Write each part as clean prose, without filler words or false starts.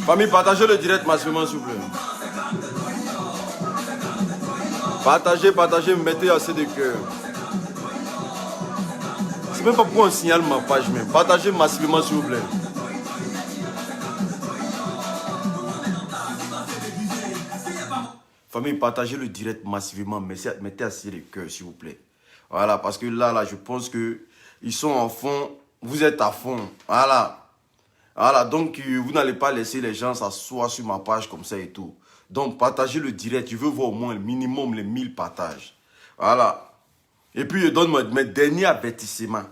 Famille, partagez le direct massivement, s'il vous plaît. Partagez, mettez assez de cœur. C'est même pas pourquoi on signale ma page, mais partagez massivement, s'il vous plaît. Famille, partagez le direct massivement, mettez assez de cœur, s'il vous plaît. Voilà, parce que là, je pense que ils sont en fond, vous êtes à fond. Voilà. Voilà, donc vous n'allez pas laisser les gens s'asseoir sur ma page comme ça et tout. Donc partagez le direct, je veux voir au moins le minimum les 1000 partages. Voilà. Et puis je donne mes derniers avertissements.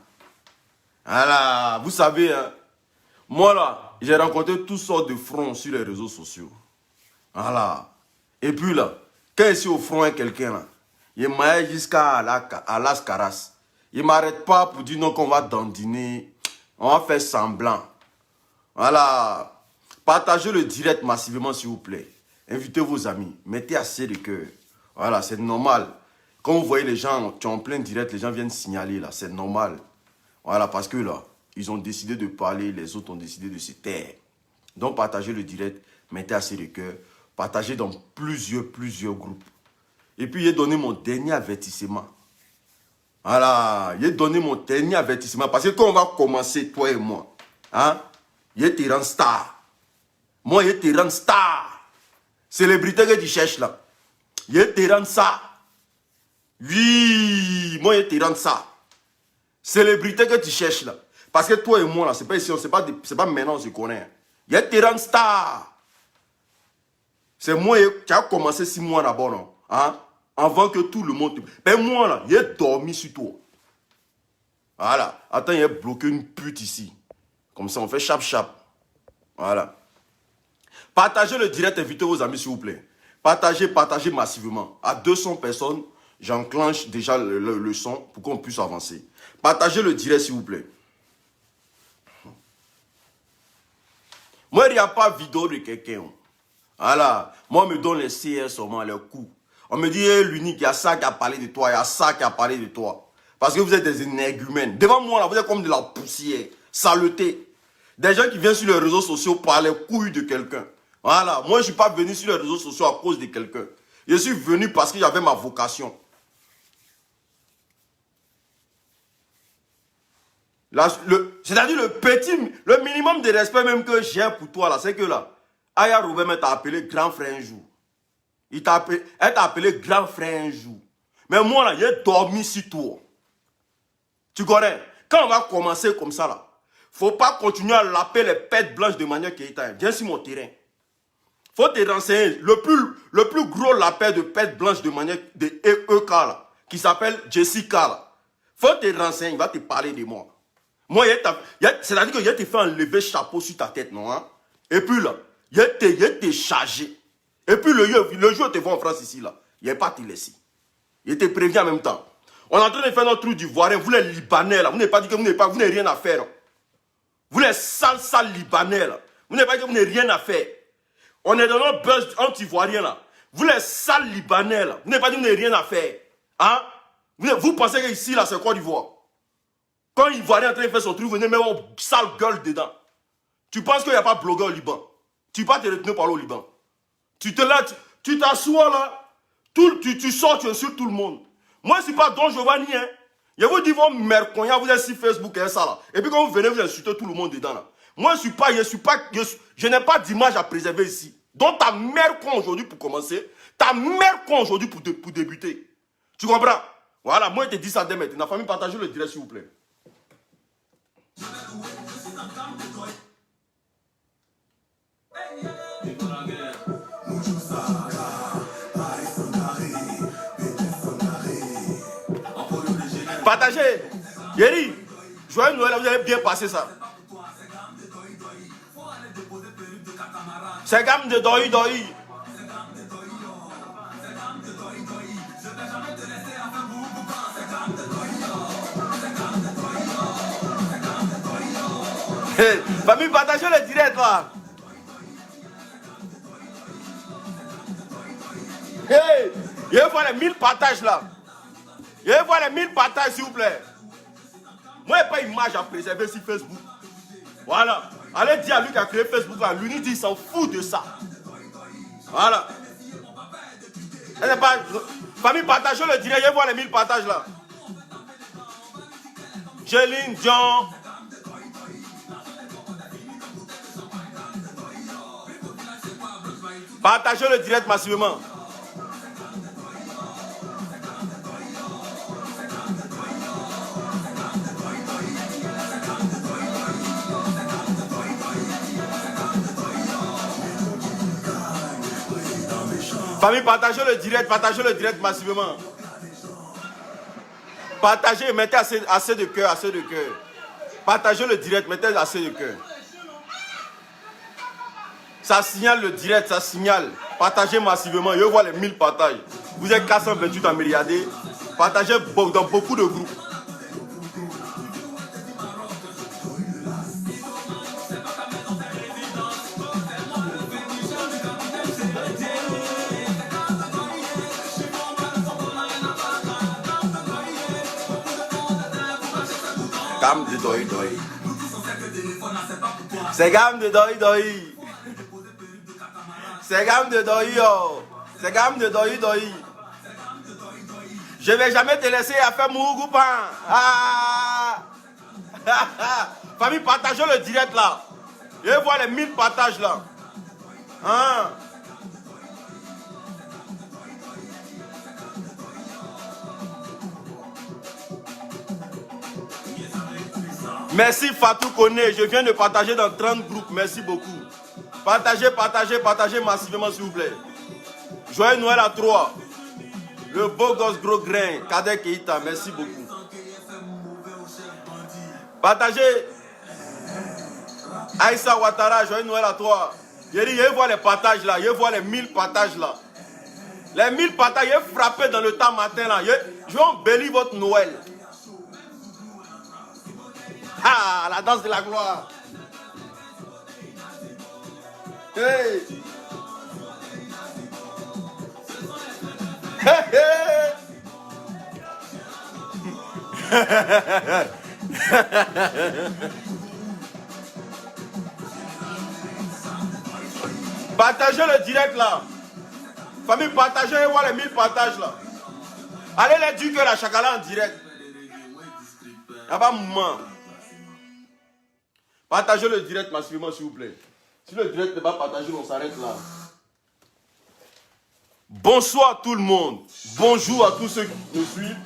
Voilà, vous savez, hein, moi là, j'ai rencontré toutes sortes de fronts sur les réseaux sociaux. Voilà. Et puis là, quand je suis au front avec quelqu'un là, il m'a jusqu'à Las Caras. Il ne m'arrête pas pour dire non qu'on va dandiner, on va faire semblant. Voilà. Partagez le direct massivement, s'il vous plaît. Invitez vos amis. Mettez assez de cœur. Voilà, c'est normal. Quand vous voyez les gens qui sont en plein direct, les gens viennent signaler, là. C'est normal. Voilà, parce que là, ils ont décidé de parler, les autres ont décidé de se taire. Donc, partagez le direct. Mettez assez de cœur. Partagez dans plusieurs groupes. Et puis, j'ai donné mon dernier avertissement. Voilà. J'ai donné mon dernier avertissement. Parce que quand on va commencer, toi et moi, hein, je te rends star. Moi, je te rends star. Célébrité que tu cherches là. Je te rends ça. Oui, moi, je te rends ça. Célébrité que tu cherches là. Parce que toi et moi là, c'est pas ici, c'est pas maintenant on se connaît. Je te rends star. C'est moi, tu as commencé 6 mois d'abord, non? Hein? Avant que tout le monde... Ben moi là, j'ai dormi sur toi. Voilà. Attends, il y a bloqué une pute ici. Comme ça, on fait chap. Voilà. Partagez le direct, invitez vos amis, s'il vous plaît. Partagez massivement. À 200 personnes, j'enclenche déjà le son pour qu'on puisse avancer. Partagez le direct, s'il vous plaît. Moi, il n'y a pas vidéo de quelqu'un. Voilà. Moi, on me donne les CS seulement, les coups. On me dit, hey, l'unique, il y a ça qui a parlé de toi, il y a ça qui a parlé de toi. Parce que vous êtes des énergumènes. Devant moi, là, vous êtes comme de la poussière. Saleté. Des gens qui viennent sur les réseaux sociaux par les couilles de quelqu'un. Voilà. Moi, je ne suis pas venu sur les réseaux sociaux à cause de quelqu'un. Je suis venu parce que j'avais ma vocation. C'est-à-dire le minimum de respect même que j'ai pour toi, là, c'est que là, Aya Robert t'a appelé grand frère un jour. Elle t'a appelé grand frère un jour. Mais moi, là, j'ai dormi sur toi. Tu connais? Quand on va commencer comme ça, là, faut pas continuer à laper les pètes blanches de manière qui est. Viens sur mon terrain. Faut te renseigner. Le plus gros lapin de pètes blanches de manière de EK, là, qui s'appelle Jessica, là. Faut te renseigner, il va te parler de moi. Moi, c'est-à-dire que je te fait enlever chapeau sur ta tête, non? Hein? Et puis là, je t'ai chargé. Et puis le jour où tu te vois en France ici, là, il n'y a pas te laisser. Il te prévient en même temps. On est en train de faire notre truc d'ivoirien. Vous les Libanais, là, vous n'avez pas dit que vous n'avez rien à faire. Vous les sales Libanais, là, vous n'avez pas dit que vous n'avez rien à faire. On est dans notre buzz anti-ivoirien, là. Vous les sales Libanais, là, vous n'avez pas dit que vous n'avez rien à faire. Hein? Vous pensez que ici, là, c'est Côte d'Ivoire? Quand l'Ivoirien est en train de faire son truc, vous venez mettre une sale gueule dedans. Tu penses qu'il n'y a pas de blogueur au Liban? Tu ne vas pas te retenir par le Liban. Tu t'assois là, tu sors, tu insultes tout le monde. Moi, je ne suis pas Don Giovanni, hein. Je vous dis, vos mercognats, vous êtes sur Facebook et ça là. Et puis quand vous venez, vous insultez tout le monde dedans là. Moi, je n'ai pas d'image à préserver ici. Donc ta mère con aujourd'hui pour commencer, ta mère con aujourd'hui pour débuter. Tu comprends? Voilà, moi je te dis ça dès maintenant. La famille, partagez le direct s'il vous plaît. Partagez. Yeri, joyeux Noël, vous avez bien passé ça. C'est gamme de doi. Famille, partagez le direct là. Hey, je veux voir les 1000 partages là. Je veux voir les 1000 partages s'il vous plaît. Moi, il n'y a pas d'image à préserver sur Facebook. Voilà. Allez dire à lui qui a créé Facebook là. Lui, il dit, il s'en fout de ça. Voilà. Famille, partagez le direct. Je veux voir les 1000 partages là. Jeline, John. Partagez le direct massivement. Famille, partagez le direct massivement. Partagez, mettez assez de cœur, assez de cœur. Partagez le direct, mettez assez de cœur. Ça signale le direct, ça signale. Partagez massivement, je vois les 1000 partages. Vous êtes 428 à me regarder. Partagez dans beaucoup de groupes. Gamme de doi doi. C'est gamme de doi doi. C'est gamme de doi yo. C'est gamme de doi doi. Je vais jamais te laisser à faire mon goupan. Ah. Famille, partagez le direct là. Je vois les 1000 partages là. Hein? Merci Fatou Kone, je viens de partager dans 30 groupes, merci beaucoup. Partagez massivement s'il vous plaît. Joyeux Noël à 3. Le beau gosse gros grain, Kader Keita, merci beaucoup. Partagez. Aïssa Ouattara, joyeux Noël à 3. Je vois les partages là, je vois les 1000 partages là. Les 1000 partages, je frappé dans le temps matin là. Je vais embellir votre Noël. Ah, la danse de la gloire. Hey. Hey, hey. Partagez le direct là. Famille, partagez et voir les 1000 partages là. Allez les dire que la chacala en direct. Là-bas, maman. Partagez le direct massivement, s'il vous plaît. Si le direct n'est pas partagé, on s'arrête là. Bonsoir tout le monde. Bonjour à tous ceux qui nous suivent.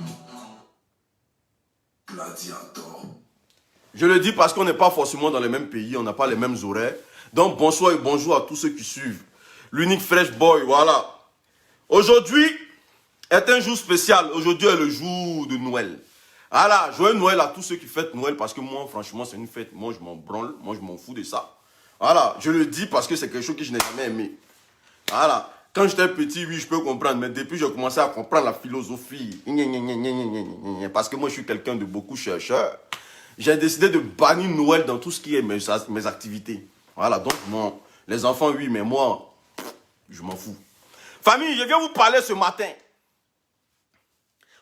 Je le dis parce qu'on n'est pas forcément dans les mêmes pays, on n'a pas les mêmes horaires. Donc bonsoir et bonjour à tous ceux qui suivent. L'unique Fresh Boy, voilà. Aujourd'hui est un jour spécial. Aujourd'hui est le jour de Noël. Voilà, joyeux Noël à tous ceux qui fêtent Noël parce que moi, franchement, c'est une fête. Moi, je m'en branle. Moi, je m'en fous de ça. Voilà, je le dis parce que c'est quelque chose que je n'ai jamais aimé. Voilà, quand j'étais petit, oui, je peux comprendre. Mais depuis, j'ai commencé à comprendre la philosophie. Parce que moi, je suis quelqu'un de beaucoup chercheur. J'ai décidé de bannir Noël dans tout ce qui est mes activités. Voilà, donc, bon, les enfants, oui, mais moi, je m'en fous. Famille, je viens vous parler ce matin.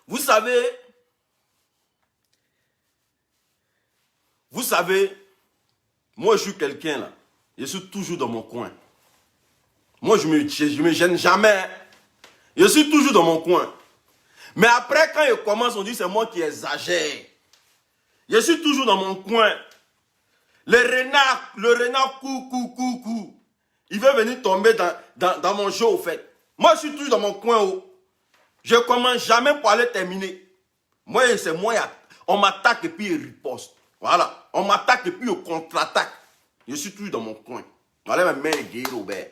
Vous savez, moi je suis quelqu'un là, je suis toujours dans mon coin. Moi je me gêne jamais. Je suis toujours dans mon coin. Mais après quand il commence, on dit c'est moi qui exagère. Je suis toujours dans mon coin. Le renard cou. Il veut venir tomber dans mon jeu au fait. Moi je suis toujours dans mon coin. Je commence jamais pour aller terminer. Moi c'est moi, on m'attaque et puis il riposte. Voilà, on m'attaque et puis on contre-attaque. Je suis toujours dans mon coin. Voilà ma mère Guy Robert.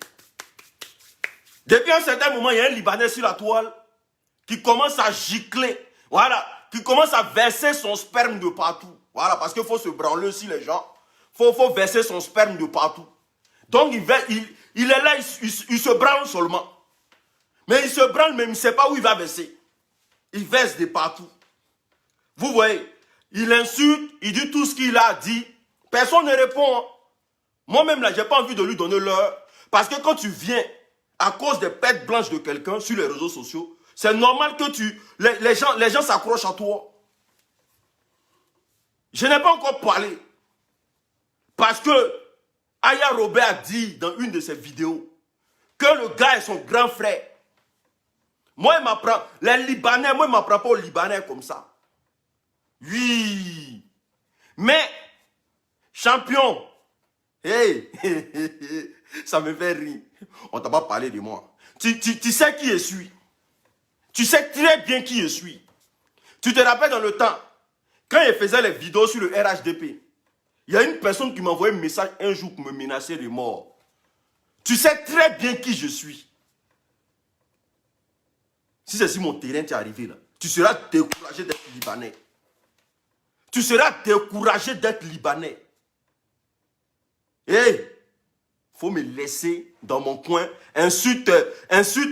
Depuis un certain moment, il y a un Libanais sur la toile qui commence à gicler. Voilà, qui commence à verser son sperme de partout. Voilà, parce qu'il faut se branler aussi les gens. Il faut verser son sperme de partout. Donc il est là, il se branle seulement. Mais il se branle, mais il ne sait pas où il va verser. Il verse de partout. Vous voyez? Il insulte, il dit tout ce qu'il a dit Personne ne répond. Hein. Moi-même, là, j'ai pas envie de lui donner l'heure. Parce que quand tu viens, à cause des pètes blanches de quelqu'un sur les réseaux sociaux, c'est normal que les gens s'accrochent à toi. Je n'ai pas encore parlé. Parce que Aya Robert a dit dans une de ses vidéos que le gars est son grand frère. Moi, il m'apprend, les Libanais, moi, il ne m'apprend pas aux Libanais comme ça. Oui. Mais, champion, hey, ça me fait rire. On ne t'a pas parlé de moi. Tu sais qui je suis. Tu sais très bien qui je suis. Tu te rappelles dans le temps, quand il faisait les vidéos sur le RHDP, il y a une personne qui m'a envoyé un message un jour pour me menacer de mort. Tu sais très bien qui je suis. Si c'est sur mon terrain, tu es arrivé là, tu seras découragé d'être Libanais. Tu seras découragé d'être Libanais. Hey, faut me laisser dans mon coin. Insulte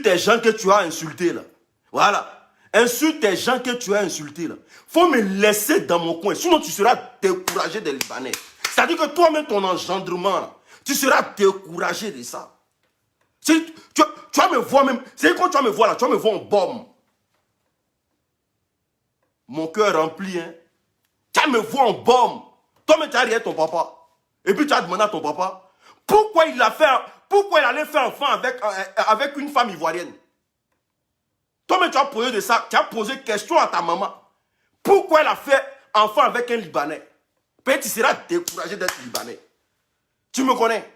tes gens que tu as insultés là. Voilà. Insulte tes gens que tu as insultés là. Faut me laisser dans mon coin. Sinon, tu seras découragé des Libanais. C'est-à-dire que toi-même, ton engendrement là, tu seras découragé de ça. Tu vas me voir même. C'est quand tu vas me voir là, tu vas me voir en bombe. Mon cœur rempli, hein. Tu vas me voir en bombe. Toi-même, tu as rien ton papa. Et puis tu as demandé à ton papa pourquoi il allait faire enfant avec une femme ivoirienne. Toi-même, tu as posé de ça, tu as posé question à ta maman. Pourquoi elle a fait enfant avec un Libanais? Peut-être tu seras découragé d'être Libanais. Tu me connais?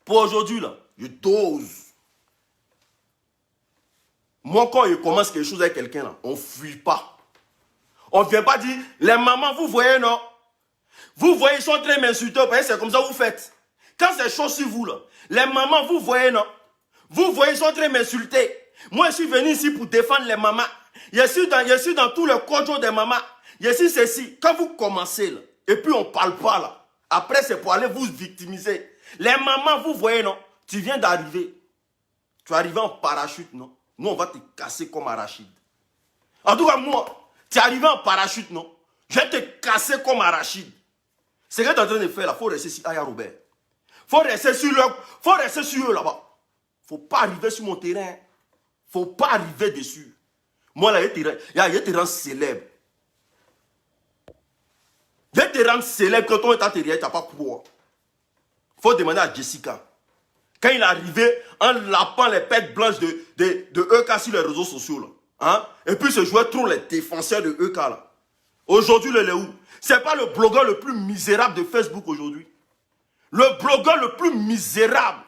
Pour aujourd'hui, là, je dose. Moi, quand je commence quelque chose avec quelqu'un, là, on ne fuit pas. On ne vient pas dire, les mamans, vous voyez, non? Vous voyez, ils sont très m'insulter, c'est comme ça que vous faites. Quand c'est chaud sur vous, là, les mamans, vous voyez, non? Vous voyez, ils sont très m'insulter. Moi, je suis venu ici pour défendre les mamans. Je suis dans tout le corridor des mamans. Je suis ceci. Quand vous commencez, là, et puis on ne parle pas, là, après, c'est pour aller vous victimiser. Les mamans, vous voyez, non? Tu viens d'arriver. Tu es arrivé en parachute, non? Nous, on va te casser comme arachide. En tout cas, moi, tu es arrivé en parachute, non? Je vais te casser comme arachide. Ce que tu es en train de faire, là, il faut rester sur Aya Robert. Il faut rester sur eux là-bas. Il ne faut pas arriver sur mon terrain. Il ne faut pas arriver dessus. Moi, là, je te rends célèbre. Je te rends célèbre quand on est à terre, tu n'as pas quoi. Il faut demander à Jessica. Quand il est arrivé en lapant les pètes blanches de EK sur les réseaux sociaux, là, hein? Et puis se jouait trop les défenseurs de EK. Là. Aujourd'hui, il est où? Ce n'est pas le blogueur le plus misérable de Facebook aujourd'hui. Le blogueur le plus misérable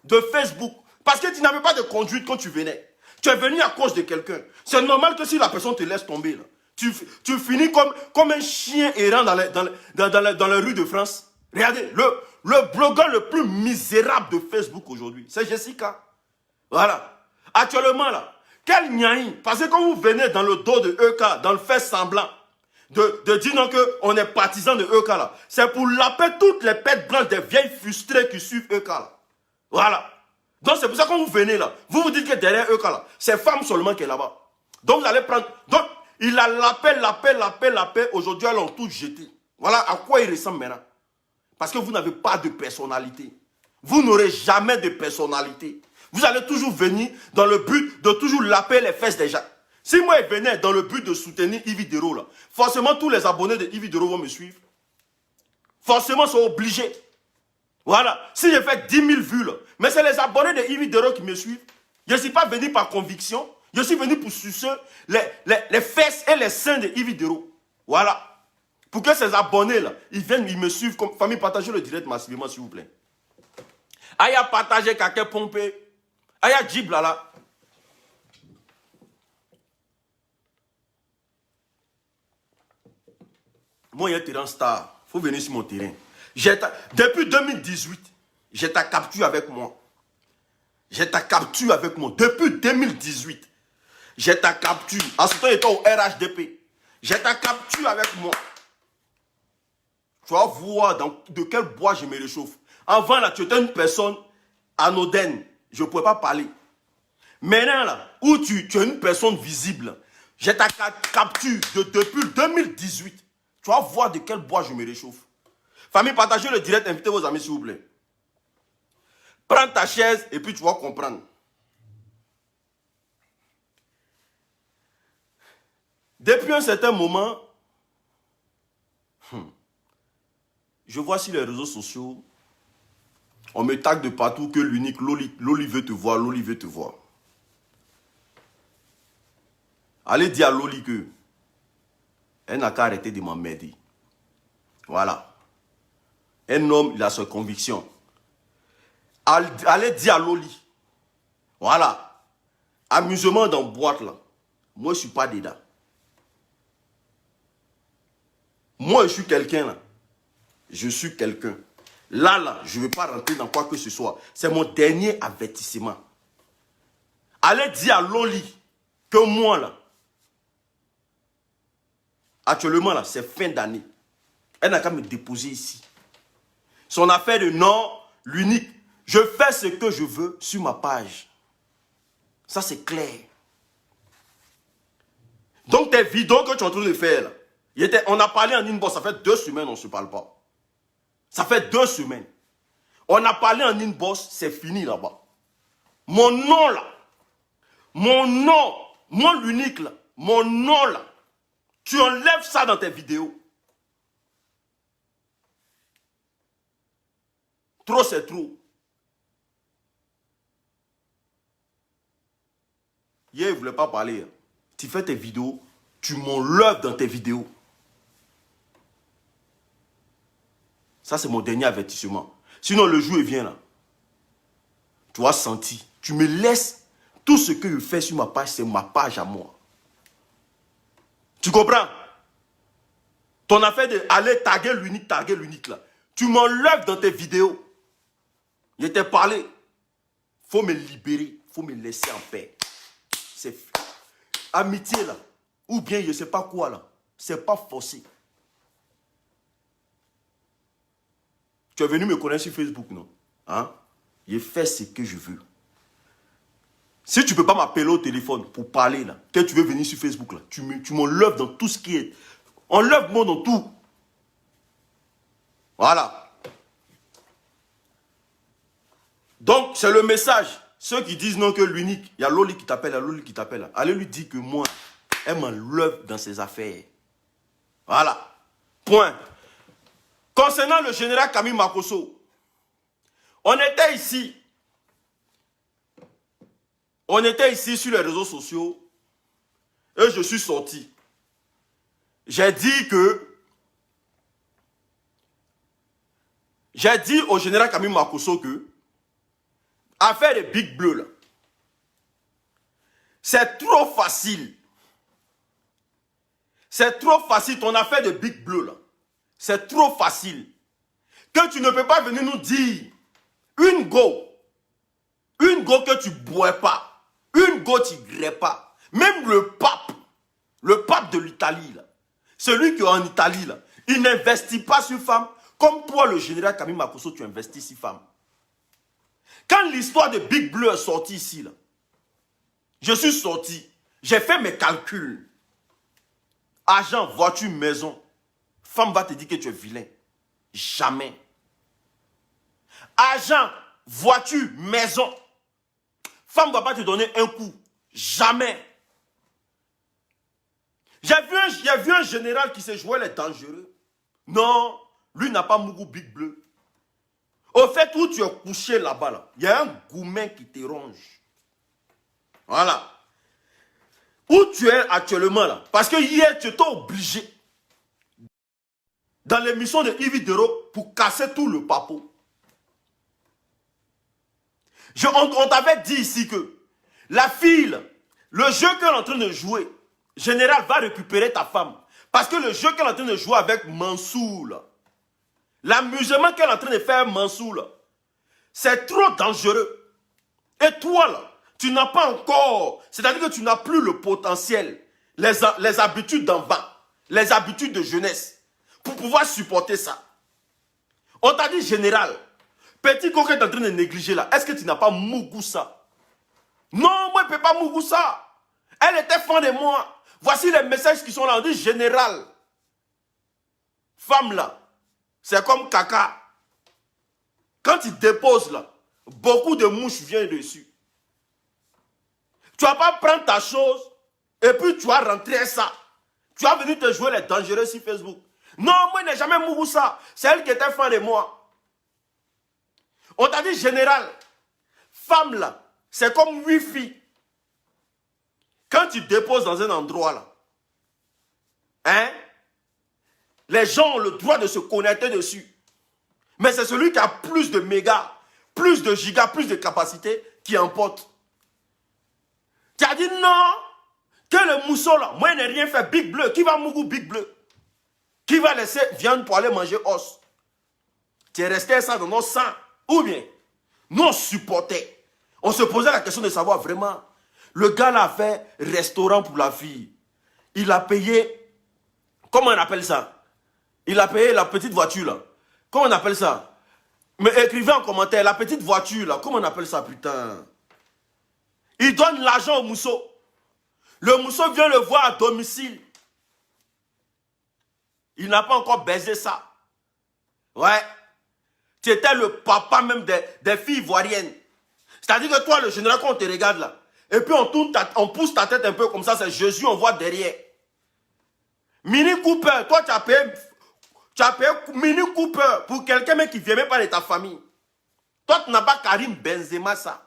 de Facebook. Parce que tu n'avais pas de conduite quand tu venais. Tu es venu à cause de quelqu'un. C'est normal que si la personne te laisse tomber, là, tu finis comme un chien errant dans les rues de France. Regardez, le blogueur le plus misérable de Facebook aujourd'hui, c'est Jessica. Voilà. Actuellement, là, quel niaï. Parce que quand vous venez dans le dos de EK, dans le fait semblant, de dire non qu'on est partisan de EK, là, c'est pour laper toutes les pètes blanches des vieilles frustrées qui suivent EK, là. Voilà. Donc c'est pour ça que quand vous venez là, vous vous dites que derrière EK, là, c'est femme seulement qui est là-bas. Donc vous allez prendre... Donc, il a lapé. Aujourd'hui, elles l'ont tout jeté. Voilà à quoi il ressemble maintenant. Parce que vous n'avez pas de personnalité. Vous n'aurez jamais de personnalité. Vous allez toujours venir dans le but de toujours laper les fesses des gens. Si moi je venais dans le but de soutenir Yves Dero, là, forcément tous les abonnés de Yves Dero vont me suivre. Forcément, ils sont obligés. Voilà. Si je fais 10 000 vues, là, mais c'est les abonnés de Yves Dero qui me suivent. Je ne suis pas venu par conviction. Je suis venu pour sucer les fesses et les seins de Yves Dero. Voilà. Pour que ces abonnés-là, ils viennent, ils me suivent comme famille. Partagez le direct massivement, s'il vous plaît. Aya partager quelqu'un pompé. Aya djibla là. Moi, il y a un terrain star. Il faut venir sur mon terrain. Depuis 2018, j'ai ta capture avec moi. J'ai ta capture avec moi. Depuis 2018, j'ai ta capture. En ce temps, j'étais au RHDP. J'ai ta capture avec moi. Tu vas voir de quel bois je me réchauffe. Avant, là, tu étais une personne anodine. Je ne pouvais pas parler. Maintenant, là, où tu es une personne visible, j'ai ta capture depuis 2018. Tu vas voir de quel bois je me réchauffe. Famille, partagez le direct, invitez vos amis s'il vous plaît. Prends ta chaise et puis tu vas comprendre. Depuis un certain moment, je vois sur les réseaux sociaux, on me tague de partout que l'unique Loli veut te voir, Loli veut te voir. Allez dire à Loli que elle n'a qu'à arrêter de m'emmerder. Voilà. Un homme, il a ses convictions. Allez dire à Loli. Voilà. Amusement dans boîte là. Moi, je ne suis pas dedans. Moi, je suis quelqu'un là. Je suis quelqu'un. Là, je ne veux pas rentrer dans quoi que ce soit. C'est mon dernier avertissement. Allez dire à Loli que moi là, actuellement là, c'est fin d'année. Elle n'a qu'à me déposer ici. Son affaire de non, l'unique. Je fais ce que je veux sur ma page. Ça, c'est clair. Donc, tes vidéos que tu es en train de faire, là, on a parlé en inbox, ça fait 2 semaines, on ne se parle pas. Ça fait 2 semaines. On a parlé en inbox, c'est fini là-bas. Mon nom là, mon nom, mon l'unique là, mon nom là, tu enlèves ça dans tes vidéos. Trop, c'est trop. Hier, il ne voulait pas parler. Tu fais tes vidéos, tu m'enlèves dans tes vidéos. Ça, c'est mon dernier avertissement. Sinon, le jour, il vient là. Tu as senti. Tu me laisses. Tout ce que je fais sur ma page, c'est ma page à moi. Tu comprends? Ton affaire d'aller taguer l'unique là. Tu m'enlèves dans tes vidéos. Je t'ai parlé. Faut me libérer. Faut me laisser en paix. C'est amitié là. Ou bien je ne sais pas quoi là. C'est pas forcé. Tu es venu me connaître sur Facebook, non? Hein? Je fais ce que je veux. Si tu ne peux pas m'appeler au téléphone pour parler là, que tu veux venir sur Facebook là, tu m'enlèves dans tout ce qui est. Enlève-moi dans tout. Voilà. Donc, c'est le message. Ceux qui disent non que l'unique, il y a Loli qui t'appelle, il y a Loli qui t'appelle. Allez lui dire que moi, elle m'enlève dans ses affaires. Voilà. Point. Concernant le général Camille Makosso, on était ici sur les réseaux sociaux et je suis sorti. J'ai dit au général Camille Makosso que affaire de Big Bleu là, c'est trop facile. C'est trop facile ton affaire de Big Bleu là. C'est trop facile. Que tu ne peux pas venir nous dire une go que tu ne bois pas, une go tu ne grès pas. Même le pape de l'Italie, là, celui qui est en Italie, là, il n'investit pas sur femmes comme toi, le général Camille Makosso, tu investis sur femmes. Quand l'histoire de Big Bleu est sortie ici, là, je suis sorti, j'ai fait mes calculs. Argent, voiture, maison. Femme va te dire que tu es vilain. Jamais. Argent, voiture, maison. Femme ne va pas te donner un coup. Jamais. J'ai vu un général qui s'est joué les dangereux. Non, lui n'a pas Mougou Big Bleu. Au fait, où tu es couché là-bas, là, il y a un goumen qui te ronge. Voilà. Où tu es actuellement là. Parce que hier, tu étais obligé dans l'émission de Yves Dero pour casser tout le papo. On t'avait dit ici que la fille, le jeu qu'elle est en train de jouer, général va récupérer ta femme. Parce que le jeu qu'elle est en train de jouer avec Mansour, l'amusement qu'elle est en train de faire Mansour, c'est trop dangereux. Et toi là, tu n'as pas encore, c'est-à-dire que tu n'as plus le potentiel, les habitudes d'enfant, les habitudes de jeunesse, pour pouvoir supporter ça. On t'a dit général, petit coquin est en train de négliger là, est-ce que tu n'as pas Mougoussa? Non, moi je ne peux pas Mougoussa. Elle était fan de moi. Voici les messages qui sont là, on dit général. Femme là, c'est comme caca. Quand tu déposes là, beaucoup de mouches viennent dessus. Tu vas pas prendre ta chose et puis tu vas rentrer ça. Tu vas venir te jouer les dangereux sur Facebook. Non, moi, je n'ai jamais mouru ça. C'est elle qui était fan de moi. On t'a dit général, femme là, c'est comme Wi-Fi. Quand tu déposes dans un endroit là, hein, les gens ont le droit de se connecter dessus. Mais c'est celui qui a plus de mégas, plus de gigas, plus de capacité qui emporte. Tu as dit non, que le mousseau là, moi je n'ai rien fait, Big Bleu, qui va mourir Big Bleu? Qui va laisser viande pour aller manger os? Tu es resté ça dans nos sangs. Ou bien, nous on supportait. On se posait la question de savoir vraiment, le gars là a fait restaurant pour la fille. Il a payé, comment on appelle ça? Il a payé la petite voiture là. Comment on appelle ça? Mais écrivez en commentaire, la petite voiture là, comment on appelle ça, putain? Il donne l'argent au mousseau. Le mousseau vient le voir à domicile. Il n'a pas encore baisé ça. Ouais. Tu étais le papa même des filles ivoiriennes. C'est-à-dire que toi, le général, quand on te regarde là, et puis on pousse ta tête un peu comme ça, c'est Jésus, on voit derrière. Mini Cooper, toi tu as payé Mini Cooper pour quelqu'un même qui ne vient même pas de ta famille. Toi, tu n'as pas Karim Benzema, ça.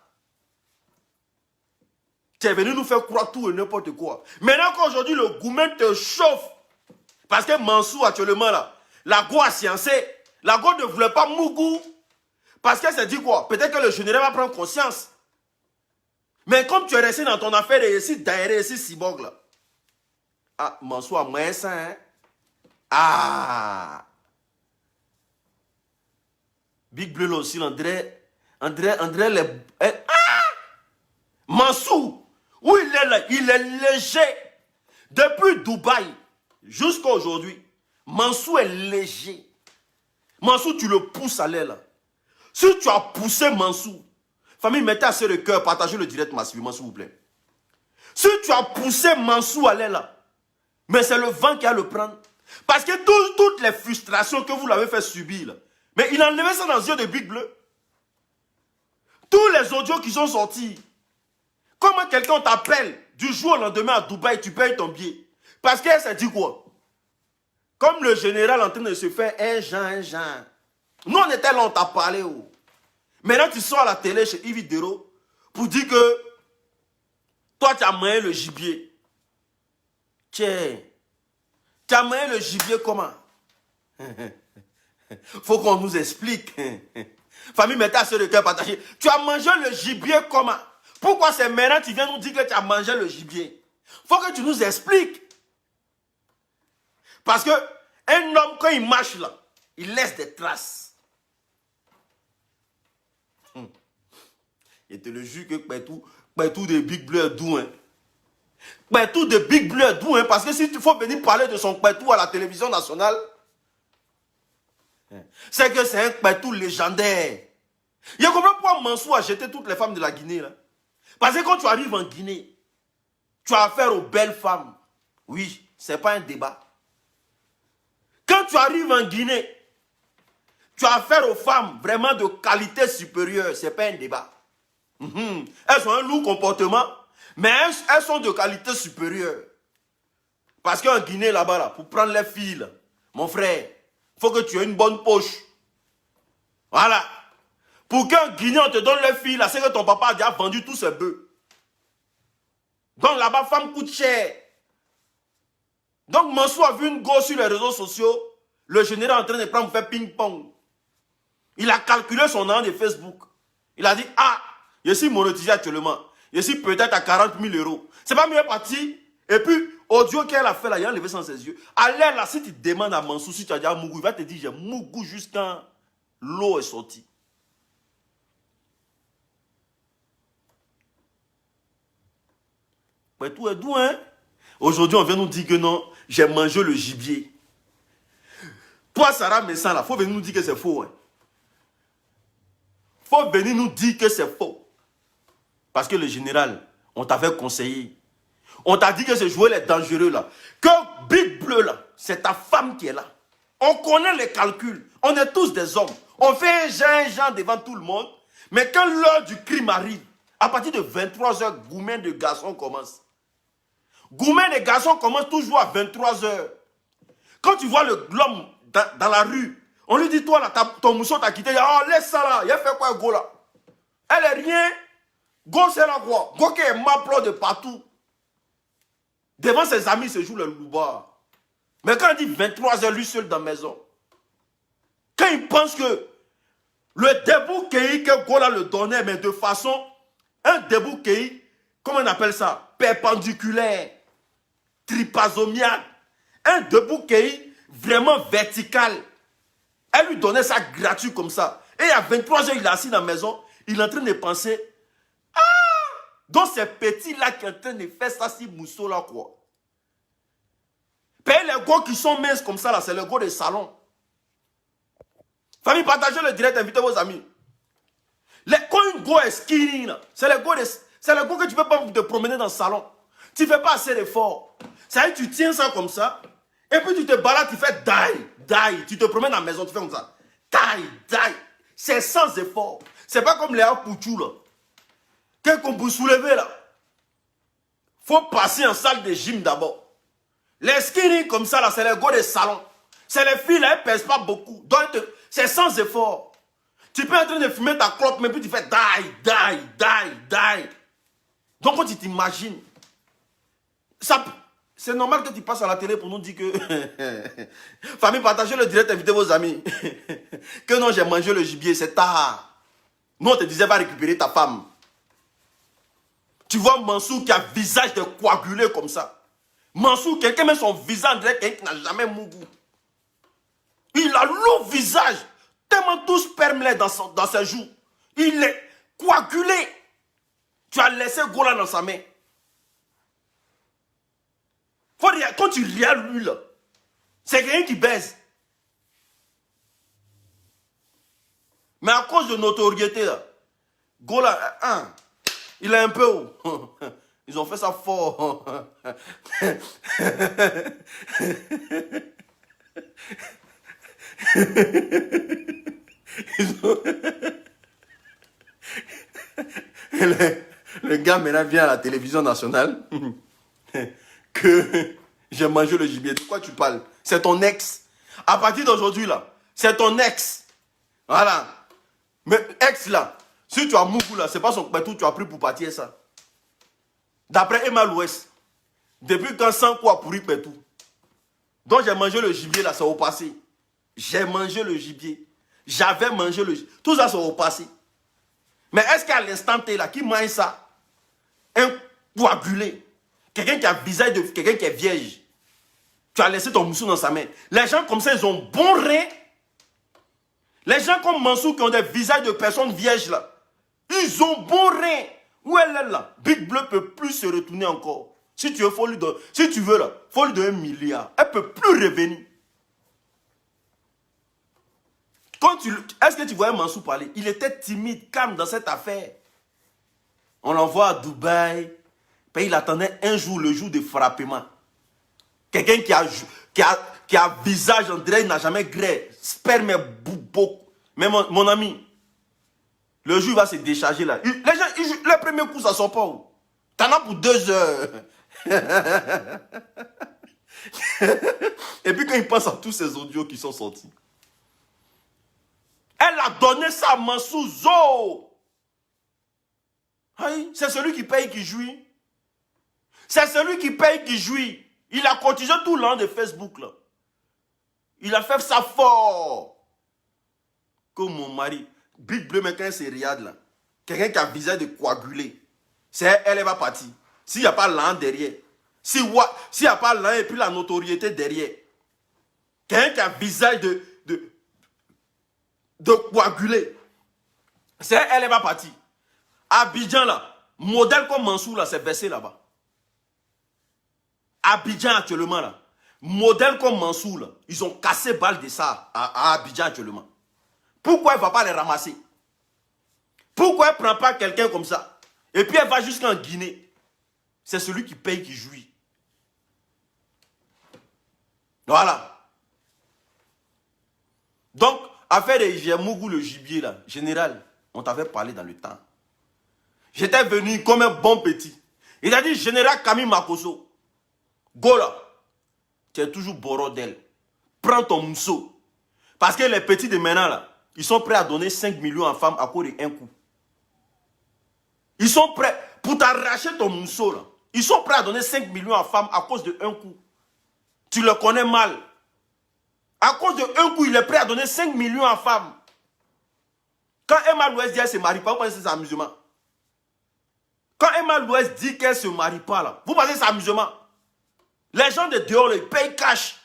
Tu es venu nous faire croire tout et n'importe quoi. Maintenant qu'aujourd'hui, le gouvernement te chauffe, parce que Mansour, actuellement, là, la go a sciencé. La go ne voulait pas Mougou. Parce qu'elle s'est dit quoi? Peut-être que le général va prendre conscience. Mais comme tu es resté dans ton affaire et ici, d'aérer ici, Cyborg, là. Ah, Mansour a moins ça, hein? Ah! Big Bleu, là aussi, André, les... Ah! Mansour, où il est là? Il est léger. Depuis Dubaï jusqu'à aujourd'hui, Mansour est léger. Mansour, tu le pousses à l'aile là. Si tu as poussé Mansour, famille, mettez assez de cœur, partagez le direct massivement, s'il vous plaît. Si tu as poussé Mansour à l'aile là, mais c'est le vent qui a le prendre. Parce que toutes les frustrations que vous l'avez fait subir là, mais il a enlevé ça dans les yeux de Big Bleu. Tous les audios qui sont sortis. Comment quelqu'un t'appelle du jour au lendemain à Dubaï, tu payes ton billet? Parce qu'elle s'est dit quoi? Comme le général en train de se faire un Jean. Nous on était là, on t'a parlé. Oh. Maintenant tu sors à la télé chez Yves Dero pour dire que toi tu as moyen le gibier. Tiens, tu as moyen le gibier comment? Faut qu'on nous explique. Famille, mettez à ce de cœur partagé. Tu as mangé le gibier comment? Pourquoi c'est maintenant que tu viens nous dire que tu as mangé le gibier? Faut que tu nous expliques. Parce que un homme, quand il marche là, il laisse des traces. Et te le jure que Petou de Big Bleu est doux. Hein. Petou de Big Bleu est doux. Hein, parce que si tu faut venir parler de son Petou à la télévision nationale, c'est que c'est un Petou légendaire. Il y a combien pourquoi Mansour a jeté toutes les femmes de la Guinée là? Parce que quand tu arrives en Guinée, tu as affaire aux belles femmes. Oui, ce n'est pas un débat. Quand tu arrives en Guinée, tu as affaire aux femmes vraiment de qualité supérieure. Ce n'est pas un débat. Elles ont un lourd comportement, mais elles sont de qualité supérieure. Parce qu'en Guinée, là-bas, là, pour prendre les filles, là, mon frère, il faut que tu aies une bonne poche. Voilà. Pour qu'en Guinée, on te donne les filles, là, c'est que ton papa a déjà vendu tous ses bœufs. Donc là-bas, femme coûte cher. Donc Mansour a vu une go sur les réseaux sociaux, le général en train de prendre pour faire ping-pong. Il a calculé son nom de Facebook. Il a dit, ah, je suis monétisé actuellement. Je suis peut-être à 40 000 euros. C'est pas mieux parti. Et puis, audio qu'elle a fait là, il a enlevé sans ses yeux. Allez là, si tu demandes à Mansour si tu as déjà mougou, il va te dire, j'ai mougou jusqu'à l'eau est sortie. Tout est doux, hein? Aujourd'hui, on vient nous dire que non, j'ai mangé le gibier. Toi, Sarah Messan, là, il faut venir nous dire que c'est faux. Hein? Faut venir nous dire que c'est faux. Parce que le général, on t'avait conseillé. On t'a dit que ce joueur est dangereux, là. Que Big Bleu, là, c'est ta femme qui est là. On connaît les calculs. On est tous des hommes. On fait un genre devant tout le monde. Mais quand l'heure du crime arrive, à partir de 23h, Goumen de garçons commence. Goumen de garçons commence toujours à 23h. Quand tu vois l'homme dans la rue, on lui dit, toi, là, ton mousson t'a quitté. Oh, laisse ça là. Il a fait quoi, Go là? Elle est rien. Go, c'est là quoi? Go qui est m'applaud de partout. Devant ses amis, se joue le loubar. Mais quand il dit 23h, lui seul dans la maison, quand il pense que le debout que Gola le donnait, mais de façon, un debout comment on appelle ça? Perpendiculaire, tripazomial, un debout vraiment vertical. Elle lui donnait ça gratuit comme ça. Et à 23h, il est assis dans la maison, il est en train de penser, ah, donc ces petits-là qui sont en train de faire ça, si mousseau là quoi. Puis les gars qui sont minces comme ça là, c'est les gars de salon. Famille, partagez le direct, invitez vos amis. Quand une go est skinny, c'est le go que tu ne peux pas te promener dans le salon. Tu ne fais pas assez d'efforts. Ça veut dire, tu tiens ça comme ça, et puis tu te balades, tu fais die. Tu te promènes dans la maison, tu fais comme ça. Die. C'est sans effort. C'est pas comme les Pouchou là. Qu'est-ce qu'on peut soulever là? Faut passer en salle de gym d'abord. Les skinny comme ça là, c'est les go de salon. C'est les filles là, elles ne pèsent pas beaucoup. Donc, c'est sans effort. Tu peux être en train de fumer ta clope, mais puis tu fais die. Donc, quand tu t'imagines, c'est normal que tu passes à la télé pour nous dire que... Famille, partagez le direct, invitez vos amis. Que non, j'ai mangé le gibier, c'est tard. Nous, on te disait, va récupérer ta femme. Tu vois Mansour qui a un visage de coagulé comme ça. Mansour, quelqu'un met son visage, quelqu'un qui n'a jamais mouru. Il a le visage, tellement tout sperme dans ses joues. Il est coagulé. Tu as laissé Gola dans sa main. Quand tu regardes lui là, c'est quelqu'un qui baise. Mais à cause de notoriété là, Gola, il est un peu haut. Ils ont fait ça fort. Le gars maintenant vient à la télévision nationale que j'ai mangé le gibier. De quoi tu parles? C'est ton ex. À partir d'aujourd'hui là, c'est ton ex. Voilà. Mais ex là, si tu as mougou là, c'est pas son pétou, tu as pris pour partir ça. D'après Emma Louest, depuis quand 100 quoi pourri pétou. Donc j'ai mangé le gibier là, c'est au passé. J'ai mangé le gibier. J'avais mangé le gibier. Tout ça, c'est au passé. Mais est-ce qu'à l'instant T là, qui mange ça? Un coagulé. Quelqu'un qui a visage de quelqu'un qui est vierge. Tu as laissé ton moussou dans sa main. Les gens comme ça, ils ont bon rein. Les gens comme Mansour qui ont des visages de personnes vierges là, ils ont bon rein. Où elle est là? Big Bleu ne peut plus se retourner encore. Si tu veux, si tu veux là, faut lui donner 1 milliard. Elle ne peut plus revenir. Est-ce que tu voyais Mansour parler? Il était timide, calme dans cette affaire. On l'envoie à Dubaï. Puis il attendait un jour, le jour de frappement. Quelqu'un qui a visage, on dirait, il n'a jamais gré. Sperme est beaucoup. Mais mon ami, le jour il va se décharger là. Les gens, le premier coup, ça ne sort pas où? T'en as pour 2 heures. Et puis quand il pense à tous ces audios qui sont sortis. Elle a donné ça à Mansour Zo. C'est celui qui paye qui jouit. C'est celui qui paye qui jouit. Il a cotisé tout l'an de Facebook là. Il a fait ça fort. Comme mon mari. Big Bleu, mais quand c'est Riyad là. Quelqu'un qui a visage de coagulé. C'est elle va partir. S'il n'y a pas l'an derrière. S'il n'y a pas l'an et puis la notoriété derrière. Quelqu'un qui a visage de coagulé. C'est elle va partir. Abidjan là. Modèle comme Mansour là, c'est versé là-bas. Abidjan actuellement là. Modèle comme Mansour là. Ils ont cassé balle de ça à Abidjan actuellement. Pourquoi elle ne va pas les ramasser? Pourquoi elle ne prend pas quelqu'un comme ça? Et puis elle va jusqu'en Guinée. C'est celui qui paye qui jouit. Voilà. Affaire de Jemougou, le gibier là, général, on t'avait parlé dans le temps. J'étais venu comme un bon petit. Il a dit, général Camille Makoso, go là, tu es toujours borodel. Prends ton mousseau. Parce que les petits de maintenant là, ils sont prêts à donner 5 millions en femmes à cause d'un coup. Ils sont prêts pour t'arracher ton mousseau là. Ils sont prêts à donner 5 millions en femmes à cause d'un coup. Tu le connais mal. À cause d'un coup, il est prêt à donner 5 millions en femmes. Quand Emma Louest dit qu'elle ne se marie pas, vous pensez que c'est amusement. Quand Emma Louest dit qu'elle ne se marie pas, là, vous pensez que c'est amusement. Les gens de dehors, ils payent cash.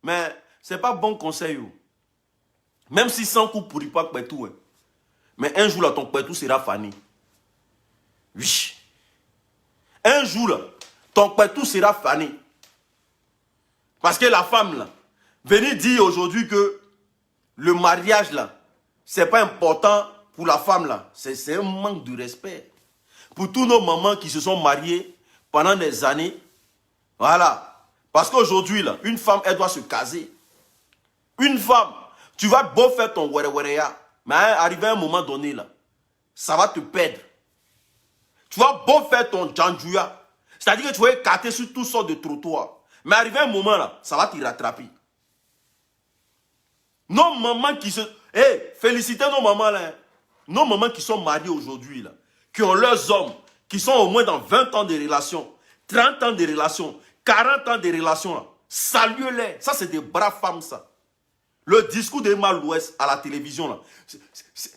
Mais ce n'est pas bon conseil. Même si 100 coups pourrit pas tout. Mais un jour, là, ton pétou sera fané. Oui. Un jour, là, ton pétou sera fané. Parce que la femme, là, venez dire aujourd'hui que le mariage, là, c'est pas important pour la femme, là. C'est un manque de respect. Pour tous nos mamans qui se sont mariées pendant des années, voilà. Parce qu'aujourd'hui, là, une femme, elle doit se caser. Une femme, tu vas beau faire ton were-wereya, mais arrivé à un moment donné, là, ça va te perdre. Tu vas beau faire ton djandjouya, c'est-à-dire que tu vas écarter sur toutes sortes de trottoirs. Mais arrivé à un moment, là, ça va te rattraper. Nos mamans qui se... félicitez nos mamans, là. Nos mamans qui sont mariées aujourd'hui, là, qui ont leurs hommes, qui sont au moins dans 20 ans de relation, 30 ans de relation, 40 ans de relation, là. Saluez-les. Ça, c'est des braves femmes, ça. Le discours d'Emma Louest à la télévision, là,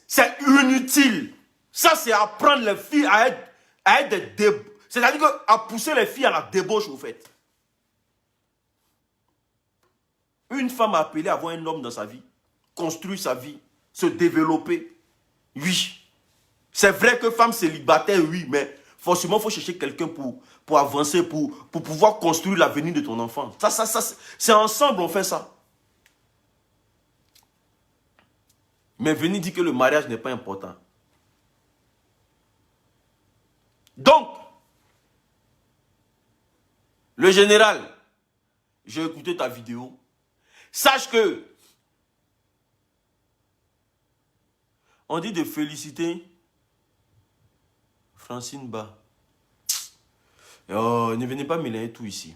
c'est inutile. Ça, c'est apprendre les filles à être des... C'est-à-dire à pousser les filles à la débauche, au fait. Une femme appelée à avoir un homme dans sa vie, construire sa vie, se développer. Oui. C'est vrai que femme célibataire, oui, mais forcément, il faut chercher quelqu'un pour avancer, pour pouvoir construire l'avenir de ton enfant. Ça c'est ensemble, on fait ça. Mais venir dire que le mariage n'est pas important. Donc, le général, j'ai écouté ta vidéo. Sache que on dit de féliciter Francine Ba. Oh, ne venez pas mélanger tout ici.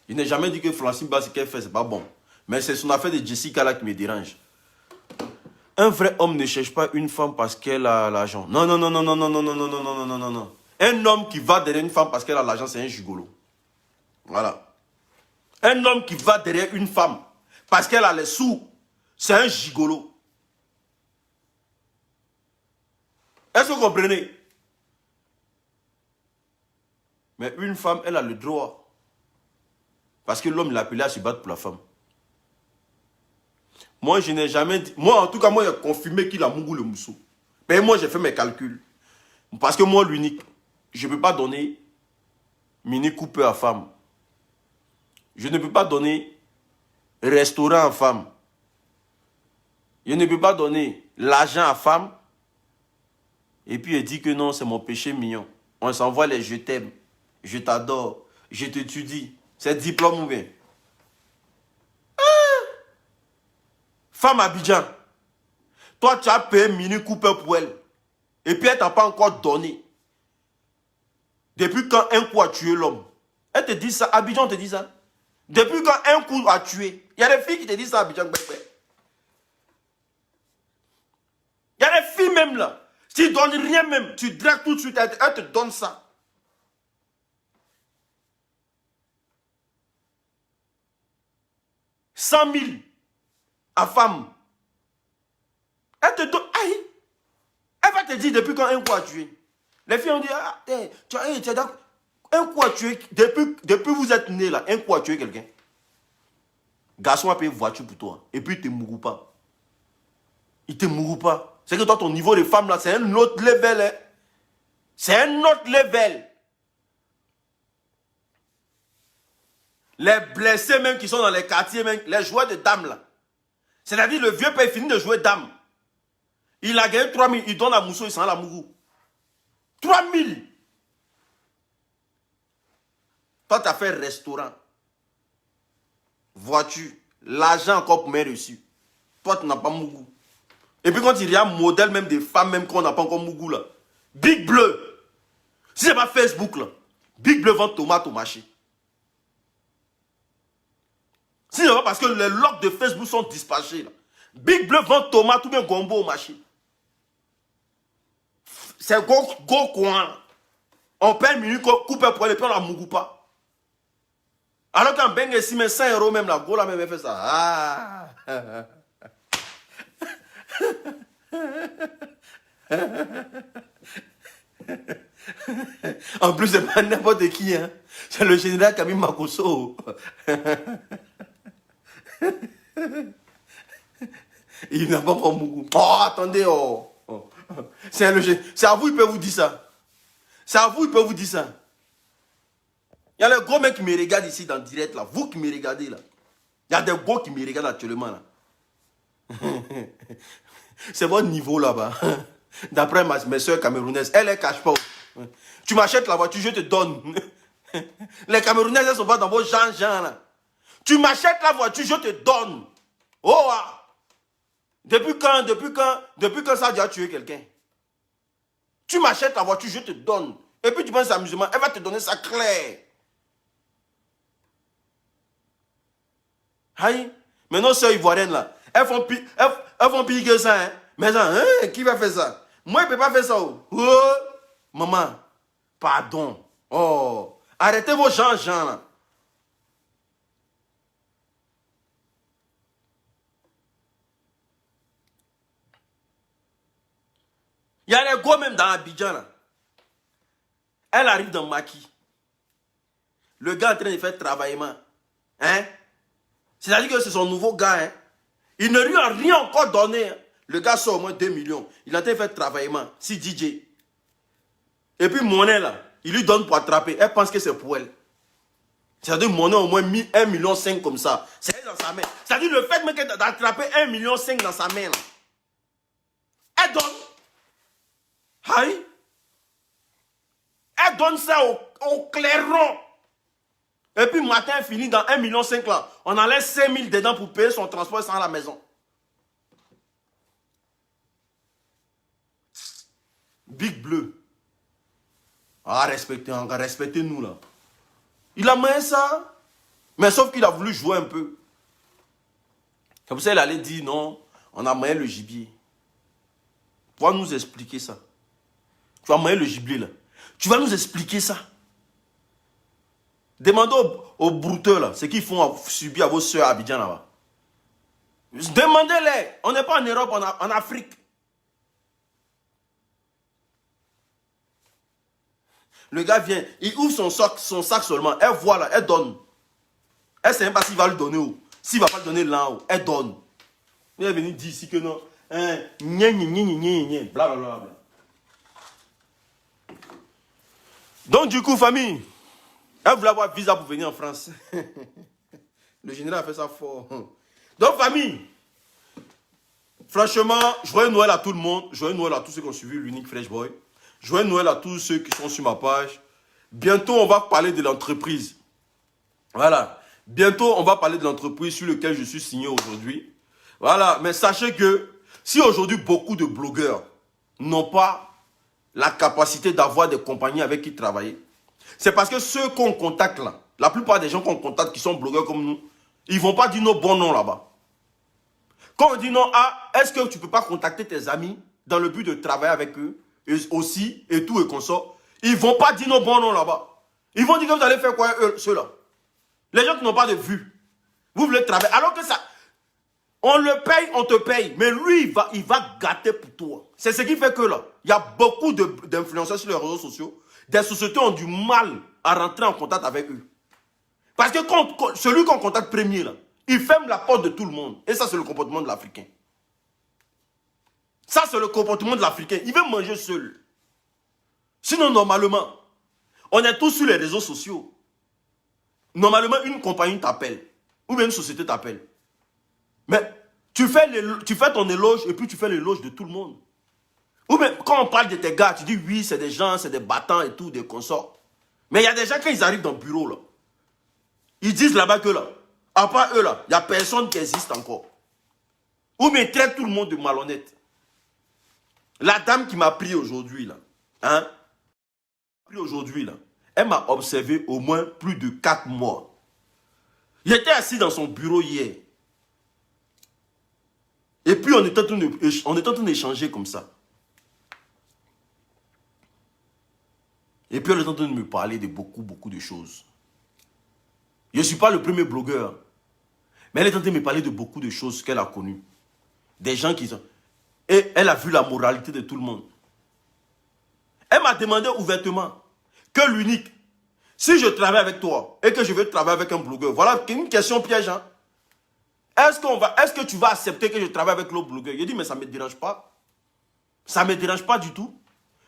Il n'a jamais dit que Francine Ba, ce qu'elle fait, c'est pas bon. Mais c'est son affaire de Jessica là qui me dérange. Un vrai homme ne cherche pas une femme parce qu'elle a l'argent. Non, non, non, non, non, non, non, non, non, non, non, non, non, non. Un homme qui va derrière une femme parce qu'elle a l'argent, c'est un gigolo. Voilà. Un homme qui va derrière une femme parce qu'elle a les sous, c'est un gigolo. Est-ce que vous comprenez? Mais une femme, elle a le droit. Parce que l'homme l'a appelé à se battre pour la femme. Moi, je n'ai jamais dit... Moi, en tout cas, moi, j'ai confirmé qu'il a mouru le mousseau. Mais moi, j'ai fait mes calculs. Parce que moi, l'unique, je ne peux pas donner Mini Cooper à femme. Je ne peux pas donner restaurant à femme. Je ne peux pas donner l'argent à femme. Et puis, il dit que non, c'est mon péché mignon. On s'envoie les je t'aime, je t'adore, je t'étudie. C'est diplôme ou bien? Femme Abidjan, toi tu as payé Mini Cooper pour elle. Et puis elle t'a pas encore donné. Depuis quand un coup a tué l'homme? Elle te dit ça, Abidjan te dit ça. Depuis quand un coup a tué? Il y a des filles qui te disent ça, Abidjan. Il y a des filles même là. Si tu ne donnes rien même, tu dragues tout de suite, elle te donne ça. « 100 000 à femme. Elle te donne. Aïe. Elle va te dire depuis quand un coup a tué. Les filles ont dit, ah, un coup a tué. Depuis vous êtes né là, un coup a tué quelqu'un. Garçon a payé une voiture pour toi. Et puis il ne te mourra pas. Il ne te mourra pas. C'est que toi, ton niveau de femme là, c'est un autre level. Hein. C'est un autre level. Les blessés même qui sont dans les quartiers, même, les joueurs de dames là. C'est-à-dire le vieux père finit de jouer dame. Il a gagné 3 000, il donne à Mousso, il s'en a la mougou. 3 000. Toi, tu as fait restaurant. Voiture. L'argent encore pour mes reçus. Toi, tu n'as pas Mougou. Et puis quand il y a un modèle même des femmes même qu'on n'a pas encore Mougou là. Big Bleu. Si c'est pas Facebook là. Big Bleu vend tomate au marché. Si c'est pas parce que les logs de Facebook sont dispatchés là. Big Bleu vend tomate ou bien gombo au marché. C'est gros coin. On paye une minute, coupe un poil et puis on la Mougou pas. Alors qu'en Beng ici, mais 5 € même, la go, la même, elle fait ça. Ah. En plus, c'est pas n'importe qui, hein. C'est le général Camille Makosso. Il n'a pas encore Mougou. Oh, attendez, oh. C'est à vous, il peut vous dire ça. C'est à vous, il peut vous dire ça. Il y a les gros mecs qui me regardent ici dans le direct, là. Vous qui me regardez, là. Il y a des gros qui me regardent actuellement, là. C'est votre niveau, là-bas. D'après mes soeurs camerounaises, elles ne cachent pas. Tu m'achètes la voiture, je te donne. Les Camerounaises, elles ne sont pas dans vos gens, là. Tu m'achètes la voiture, je te donne. Oh, ah. Depuis quand ça a déjà tué quelqu'un? Tu m'achètes la voiture, je te donne. Et puis tu penses amusement, elle va te donner ça clair. Aïe, mais nos soeurs ivoiriennes là, elles font pire que ça. Hein. Mais ça, hein, qui va faire ça? Moi, je ne peux pas faire ça. Oh, maman, pardon. Oh, arrêtez vos gens là. Il y a les gros même dans Abidjan là. Elle arrive dans Maki. Le gars est en train de faire travaillement. Hein? C'est-à-dire que c'est son nouveau gars. Hein? Il ne lui a rien encore donné. Hein? Le gars sort au moins 2 millions. Il est en train de faire travaillement. Si DJ. Et puis Monet là, il lui donne pour attraper. Elle pense que c'est pour elle. C'est-à-dire Monet au moins 1,5 million comme ça. C'est dans sa main. C'est-à-dire le fait d'attraper 1,5 million dans sa main là. Elle donne. Aïe. Elle donne ça au clairon. Et puis matin fini dans 1,5 million là. On enlève 5 000 dedans pour payer son transport sans la maison. Big Bleu. Ah, respectez-nous là. Il a mis ça. Mais sauf qu'il a voulu jouer un peu. C'est pour ça qu'il allait dire non, on a moyen le gibier. Tu vas nous expliquer ça. Tu vas moyen le gibier là. Tu vas nous expliquer ça. Demandez aux brouteux là, ce qu'ils font subir à vos soeurs à Abidjan là-bas. Demandez-les. On n'est pas en Europe, en Afrique. Le gars vient, il ouvre son sac seulement. Elle voit là, elle donne. Elle ne sait même pas s'il va lui donner où. S'il ne va pas lui donner là haut, elle donne. Elle est venue dire ici que non. Blablabla. Donc du coup, famille, elle voulait avoir visa pour venir en France. Le général a fait ça fort. Donc famille, franchement, joyeux Noël à tout le monde. Joyeux Noël à tous ceux qui ont suivi l'unique Fresh Boy. Joyeux Noël à tous ceux qui sont sur ma page. Bientôt, on va parler de l'entreprise. Voilà. Bientôt, on va parler de l'entreprise sur laquelle je suis signé aujourd'hui. Voilà. Mais sachez que si aujourd'hui, beaucoup de blogueurs n'ont pas la capacité d'avoir des compagnies avec qui travailler, c'est parce que ceux qu'on contacte là, la plupart des gens qu'on contacte qui sont blogueurs comme nous, ils ne vont pas dire nos bons noms là-bas. Quand on dit non, ah, est-ce que tu ne peux pas contacter tes amis dans le but de travailler avec eux aussi, et tout, et qu'on sort, ils ne vont pas dire nos bons noms là-bas. Ils vont dire que vous allez faire quoi, eux, ceux-là. Les gens qui n'ont pas de vue. Vous voulez travailler. Alors que ça, on le paye, on te paye. Mais lui, il va gâter pour toi. C'est ce qui fait que là, il y a beaucoup d'influenceurs sur les réseaux sociaux. Des sociétés ont du mal à rentrer en contact avec eux. Parce que celui qu'on contacte premier, là, il ferme la porte de tout le monde. Et ça, c'est le comportement de l'Africain. Ça, c'est le comportement de l'Africain. Il veut manger seul. Sinon, normalement, on est tous sur les réseaux sociaux. Normalement, une compagnie t'appelle. Ou bien une société t'appelle. Mais tu fais ton éloge et puis tu fais l'éloge de tout le monde. Ou bien, quand on parle de tes gars, tu dis oui, c'est des gens, c'est des battants et tout, des consorts. Mais il y a des gens, quand ils arrivent dans le bureau, là, Ils disent là-bas que là, à part eux là, il n'y a personne qui existe encore. Ou bien ils traitent tout le monde de malhonnête. La dame qui m'a pris aujourd'hui là, hein, elle m'a observé au moins plus de 4 mois. J'étais assis dans son bureau hier. Et puis on était en train d'échanger comme ça. Et puis elle est en train de me parler de beaucoup de choses. Je ne suis pas le premier blogueur. Mais elle est en train de me parler de beaucoup de choses qu'elle a connues. Des gens qui sont... Et elle a vu la moralité de tout le monde. Elle m'a demandé ouvertement que l'unique, si je travaille avec toi et que je veux travailler avec un blogueur, voilà une question piège. Hein? Est-ce que tu vas accepter que je travaille avec l'autre blogueur? Je dis, mais ça ne me dérange pas. Ça ne me dérange pas du tout.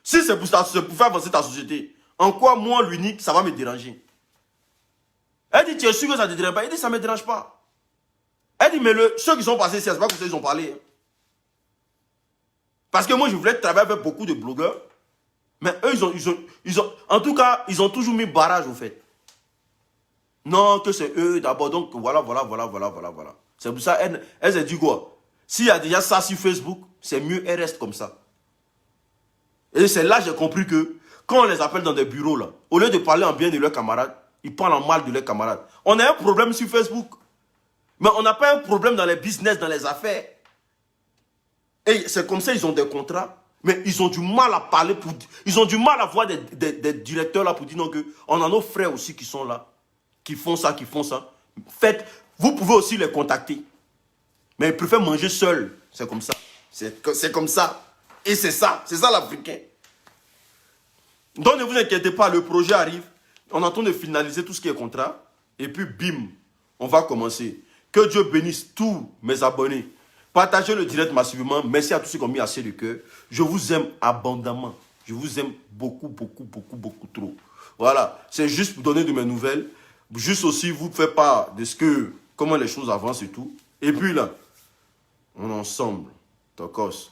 Si c'est pour faire avancer ta société, en quoi moi, l'unique, ça va me déranger? Elle dit, tu es sûr que ça ne te dérange pas? Il dit, ça ne me dérange pas. Elle dit, mais ceux qui sont passés ici, c'est pas comme ça qu'ils ont parlé. Hein. Parce que moi, je voulais travailler avec beaucoup de blogueurs. Mais eux, en tout cas, ils ont toujours mis barrage, au fait. Non, que c'est eux d'abord. Donc, voilà. C'est pour ça, elle s'est dit quoi? S'il y a déjà ça sur Facebook, c'est mieux, elle reste comme ça. Et c'est là que j'ai compris que, quand on les appelle dans des bureaux, là, au lieu de parler en bien de leurs camarades, ils parlent en mal de leurs camarades. On a un problème sur Facebook. Mais on n'a pas un problème dans les business, dans les affaires. Et c'est comme ça, ils ont des contrats. Mais ils ont du mal à parler, ils ont du mal à voir des directeurs là pour dire non, que on a nos frères aussi qui sont là, qui font ça. Faites, vous pouvez aussi les contacter. Mais ils préfèrent manger seuls. C'est comme ça. C'est comme ça. Et c'est ça l'Africain. Donc ne vous inquiétez pas, le projet arrive. On est en train de finaliser tout ce qui est contrat. Et puis bim, on va commencer. Que Dieu bénisse tous mes abonnés. Partagez le direct massivement. Merci à tous ceux qui ont mis assez de cœur. Je vous aime abondamment. Je vous aime beaucoup trop. Voilà. C'est juste pour donner de mes nouvelles. Juste aussi vous faire part de comment les choses avancent et tout. Et puis là, on est ensemble. Tokos.